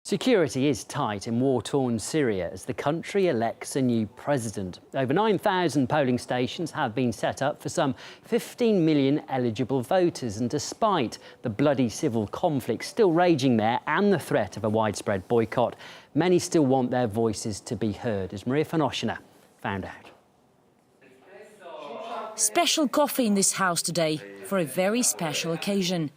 Security is tight in war-torn Syria as the country elects a new president. Over 9,000 polling stations have been set up for some 15 million eligible voters, and despite the bloody civil conflict still raging there and the threat of a widespread boycott, many still want their voices to be heard, as Finoshina found out. Special coffee in this house today for a very special occasion.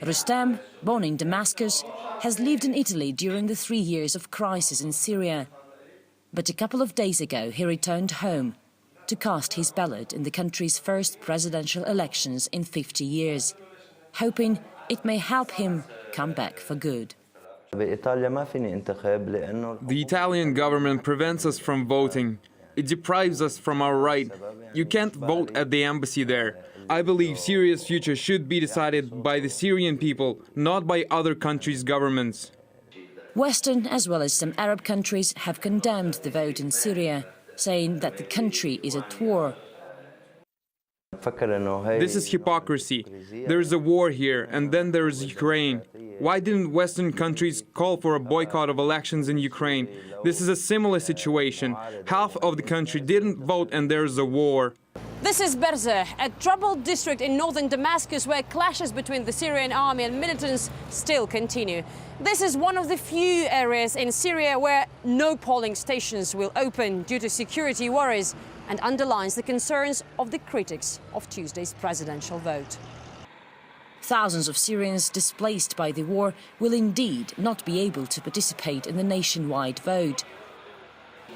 Rustem, born in Damascus, has lived in Italy during the 3 years of crisis in Syria. But a couple of days ago he returned home to cast his ballot in the country's first presidential elections in 50 years, hoping it may help him come back for good. The Italian government prevents us from voting. It deprives us from our right. You can't vote at the embassy there. I believe Syria's future should be decided by the Syrian people, not by other countries' governments. Western, as well as some Arab countries, have condemned the vote in Syria, saying that the country is at war. This is hypocrisy. There is a war here, and then there is Ukraine. Why didn't Western countries call for a boycott of elections in Ukraine? This is a similar situation. Half of the country didn't vote, and there is a war. This is Berze, a troubled district in northern Damascus where clashes between the Syrian army and militants still continue. This is one of the few areas in Syria where no polling stations will open due to security worries, and underlines the concerns of the critics of Tuesday's presidential vote. Thousands of Syrians displaced by the war will indeed not be able to participate in the nationwide vote.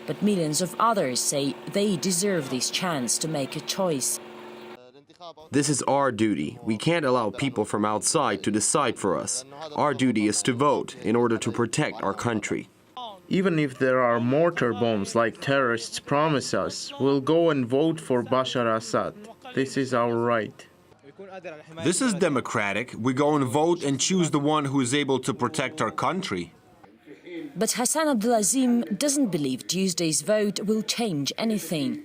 But millions of others say they deserve this chance to make a choice. This is our duty. We can't allow people from outside to decide for us. Our duty is to vote in order to protect our country. Even if there are mortar bombs like terrorists promise us, we'll go and vote for Bashar Assad. This is our right. This is democratic. We go and vote and choose the one who is able to protect our country. But Hassan Abdulazim doesn't believe Tuesday's vote will change anything.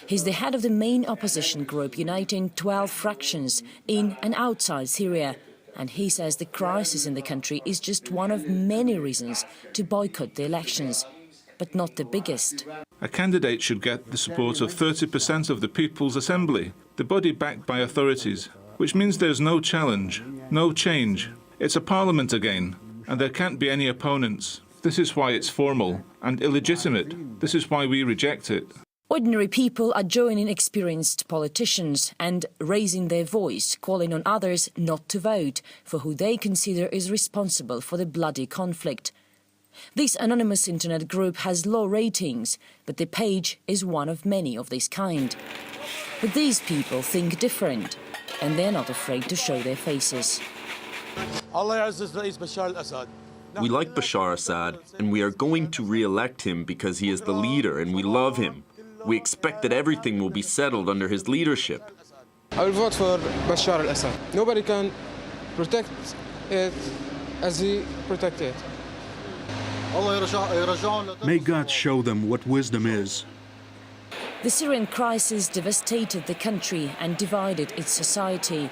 He's the head of the main opposition group uniting 12 fractions in and outside Syria, and he says the crisis in the country is just one of many reasons to boycott the elections, but not the biggest. A candidate should get the support of 30% of the People's Assembly, the body backed by authorities, which means there's no challenge, no change. It's a parliament again, and there can't be any opponents. This is why it's formal and illegitimate. This is why we reject it. Ordinary people are joining experienced politicians and raising their voice, calling on others not to vote for who they consider is responsible for the bloody conflict. This anonymous internet group has low ratings, but the page is one of many of this kind. But these people think different, and they're not afraid to show their faces. We like Bashar Assad, and we are going to re-elect him because he is the leader and we love him. We expect that everything will be settled under his leadership. I will vote for Bashar al-Assad. Nobody can protect it as he protected it. May God show them what wisdom is. The Syrian crisis devastated the country and divided its society.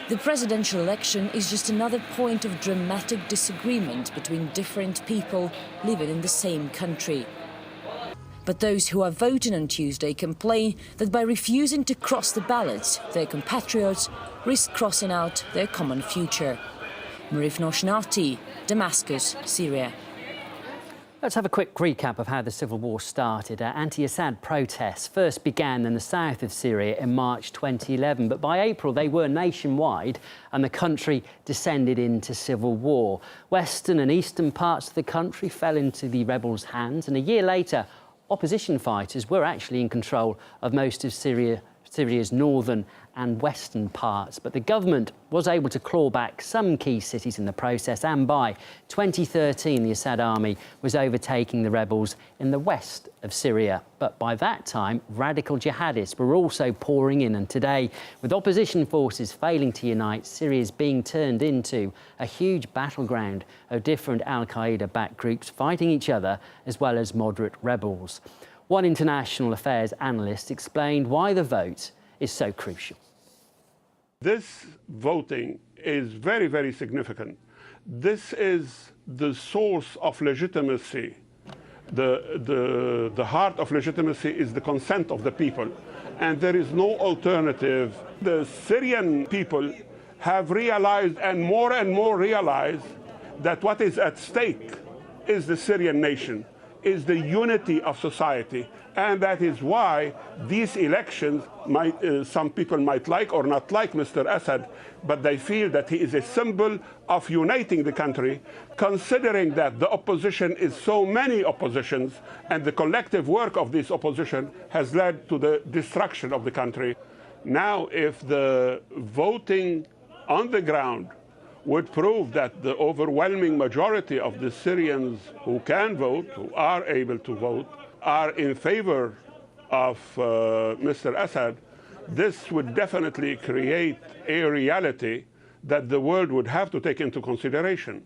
The presidential election is just another point of dramatic disagreement between different people living in the same country. But those who are voting on Tuesday complain that by refusing to cross the ballots, their compatriots risk crossing out their common future. Finoshina, Damascus, Syria. Let's have a quick recap of how the civil war started. Anti-Assad protests first began in the south of Syria in March 2011, but by April they were nationwide and the country descended into civil war. Western and eastern parts of the country fell into the rebels' hands, and a year later, opposition fighters were actually in control of most of Syria's northern and western parts. But the government was able to claw back some key cities in the process, and by 2013 the Assad army was overtaking the rebels in the west of Syria. But by that time radical jihadists were also pouring in, and today, with opposition forces failing to unite, Syria is being turned into a huge battleground of different al-Qaeda-backed groups fighting each other as well as moderate rebels. One international affairs analyst explained why the vote is so crucial. This voting is very, very significant. This is the source of legitimacy, the heart of legitimacy is the consent of the people, and there is no alternative. The Syrian people have realized and more realize that what is at stake is the Syrian nation, is the unity of society, and that is why these elections some people might like or not like Mr. Assad, but they feel that he is a symbol of uniting the country, considering that the opposition is so many oppositions, and the collective work of this opposition has led to the destruction of the country. Now, if the voting on the ground would prove that the overwhelming majority of the Syrians who can vote, who are able to vote, are in favor of Mr. Assad, this would definitely create a reality that the world would have to take into consideration.